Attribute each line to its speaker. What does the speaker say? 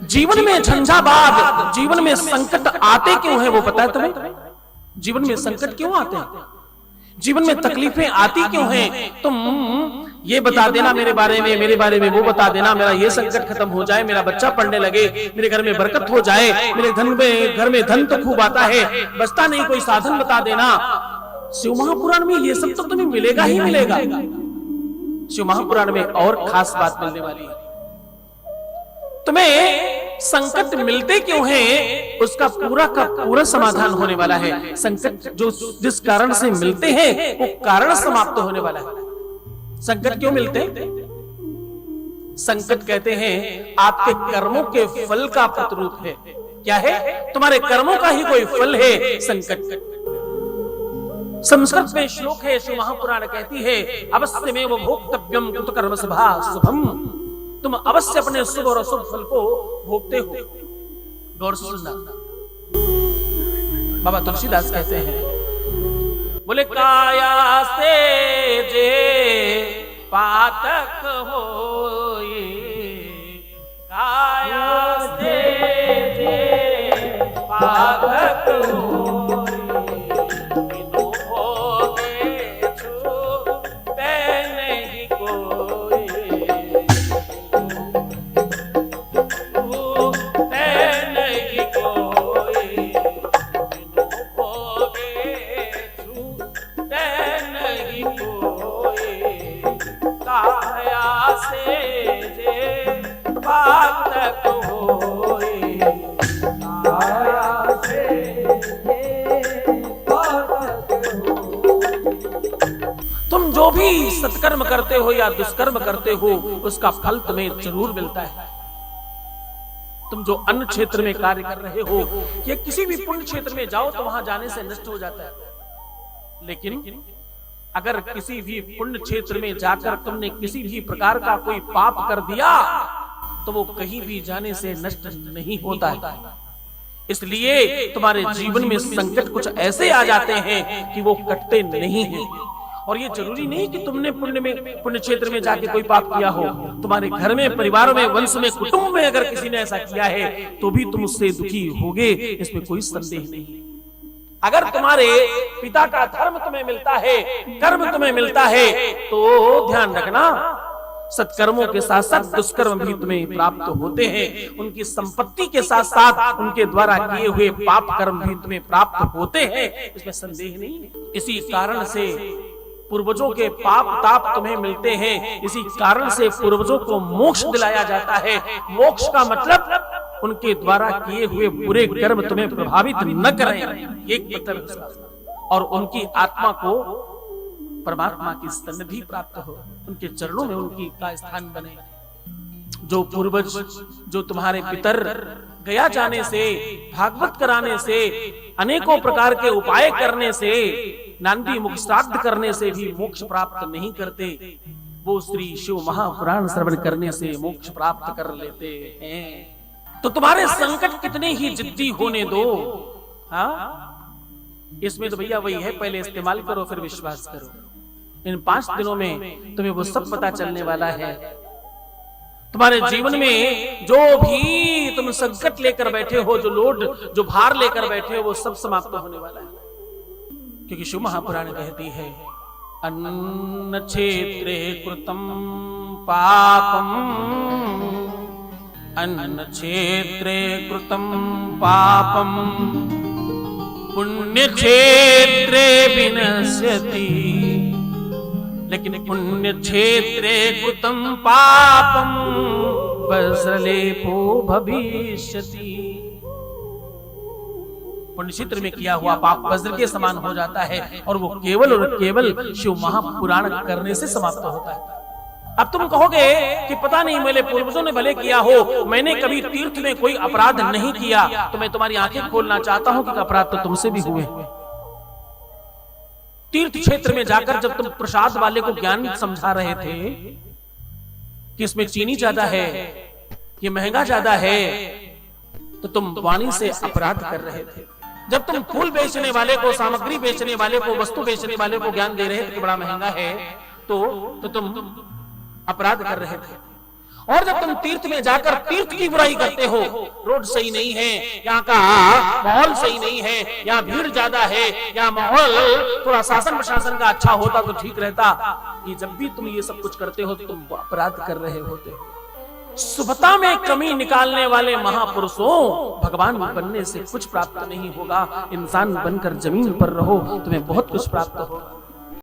Speaker 1: जीवन में झंझावात, जीवन में संकट आते क्यों है वो पता है तुम्हें? जीवन में संकट क्यों आते हैं, जीवन में तकलीफें आती क्यों हैं? तुम ये बता देना मेरे बारे में वो बता देना, मेरा ये संकट खत्म हो जाए, मेरा बच्चा पढ़ने लगे, मेरे घर में बरकत हो जाए, मेरे घर में धन तो खूब आता है, बचता नहीं कोई साधन बता देना। शिव महापुराण में ये सब तो तुम्हें मिलेगा ही मिलेगा। शिव महापुराण में और खास बात मिलने वाली है। तुम्हें संकट मिलते क्यों हैं उसका पूरा का पूरा समाधान होने वाला है। संकट जो जिस कारण से मिलते हैं वो कारण समाप्त होने वाला है। संकट क्यों मिलते हैं? संकट कहते हैं आपके कर्मों के फल का प्रतिरूप है। क्या है? तुम्हारे कर्मों का ही कोई फल है संकट। संस्कृत में श्लोक है, शिव महापुराण कहती है अवश्य में वो भोक्तव्यम कृत कर्म शुभम। तुम अवश्य अपने शुभ और अशुभ फल को भोगते हो। गौर से सुनना, बाबा तुलसीदास कहते हैं, बोले काया से जे पातक होए, काया से जे पातक होए, बिनु भोगे छूटे नहीं कोई, छूटे नहीं कोई, बिनु भोगे छूटे नहीं कोई, काया से जे पातक होए, काया से जे पातक होए। तुम जो भी सत्कर्म करते हो या दुष्कर्म करते हो उसका फल तुम्हें जरूर मिलता है। तुम जो अन्य क्षेत्र में कार्य कर रहे हो या किसी भी पुण्य क्षेत्र में जाओ तो वहां जाने से नष्ट हो जाता है। लेकिन अगर किसी भी पुण्य क्षेत्र में जाकर तुमने किसी भी प्रकार का कोई पाप कर दिया तो वो कहीं भी जाने से नष्ट नहीं होता है। इसलिए तुम्हारे जीवन में संकट कुछ ऐसे आ जाते हैं कि वो कटते नहीं हैं। और ये जरूरी नहीं कि तुमने पुण्य क्षेत्र में जाके कोई पाप किया हो। तुम्हारे घर में, परिवार में, वंश में, कुटुंब में अगर किसी ने ऐसा किया है तो भी तुम उससे दुखी होगे, इसमें कोई संदेह नहीं। अगर तुम्हारे पिता का धर्म तुम्हें मिलता है, कर्म तुम्हें मिलता है, तो ध्यान रखना सत्कर्मों के साथ साथ दुष्कर्म भी तुम्हें प्राप्त होते हैं। उनकी संपत्ति के साथ साथ उनके द्वारा किए हुए पाप कर्म भी तुम्हें प्राप्त होते हैं, इसमें संदेह नहीं है। इसी कारण से पूर्वजों के पाप ताप तुम्हें मिलते हैं। इसी कारण से पूर्वजों को मोक्ष दिलाया जाता है। मोक्ष का मतलब उनके द्वारा किए हुए बुरे कर्म तुम्हें प्रभावित न करें, एक मतलब उसका। और उनकी आत्मा को परमात्मा की सन्निधि प्राप्त हो, उनके चरणों में उनकी का स्थान बने। जो पूर्वज, जो तुम्हारे पितर गया जाने से, भागवत कराने से, अनेकों प्रकार के उपाय करने से, नांदी मुख श्राद्ध करने से भी मोक्ष प्राप्त नहीं करते, वो श्री शिव महापुराण श्रवण करने से मोक्ष प्राप्त कर लेते हैं। तो तुम्हारे संकट कितने ही जिद्दी होने दो, हाँ, इसमें तो भैया वही है, पहले इस्तेमाल करो फिर विश्वास करो। इन 5 दिनों में तुम्हें वो सब पता चलने वाला है। तुम्हारे जीवन में जो भी तुम संकट लेकर बैठे हो, जो लोड, जो भार लेकर बैठे हो, वो सब समाप्त होने वाला है। क्योंकि शिव महापुराण कहती है अन्न क्षेत्रे कृतम पापम, अन्न क्षेत्रे कृतम पापम, पुण्य क्षेत्रे विनश्यति, लेकिन पुण्य क्षेत्रे कृतं पापं वज्रलेपो भविष्यति। पुण्य क्षेत्र में किया हुआ पाप वज्र के समान हो जाता है और वो केवल और केवल शिव महापुराण करने से समाप्त होता है। अब तुम कहोगे कि पता नहीं मेरे पूर्वजों ने भले किया हो, मैंने कभी तीर्थ में कोई अपराध नहीं किया, तो मैं तुम्हारी आंखें खोलना चाहता हूं कि अपराध तो तुमसे भी हुए। तीर्थ क्षेत्र में जाकर जब तुम प्रसाद वाले को ज्ञान समझा रहे थे कि इसमें चीनी ज्यादा है, ये महंगा ज्यादा है, तो तुम वाणी से अपराध कर रहे थे। जब तुम फूल बेचने वाले को, सामग्री बेचने वाले को, वस्तु बेचने वाले को ज्ञान दे रहे थे कि बड़ा महंगा है, तो तुम अपराध कर रहे थे। और जब तुम तीर्थ में जाकर तीर्थ की बुराई करते हो, रोड सही नहीं है, यहाँ का माहौल सही नहीं है, यहाँ भीड़ ज्यादा है, यहाँ माहौल थोड़ा शासन प्रशासन का अच्छा होता तो ठीक रहता, ये जब भी तुम ये सब कुछ करते हो तो तुम अपराध कर रहे होते हो। शुभता में कमी निकालने वाले महापुरुषों, भगवान बनने से कुछ प्राप्त नहीं होगा, इंसान बनकर जमीन पर रहो, तुम्हें बहुत कुछ प्राप्त होगा।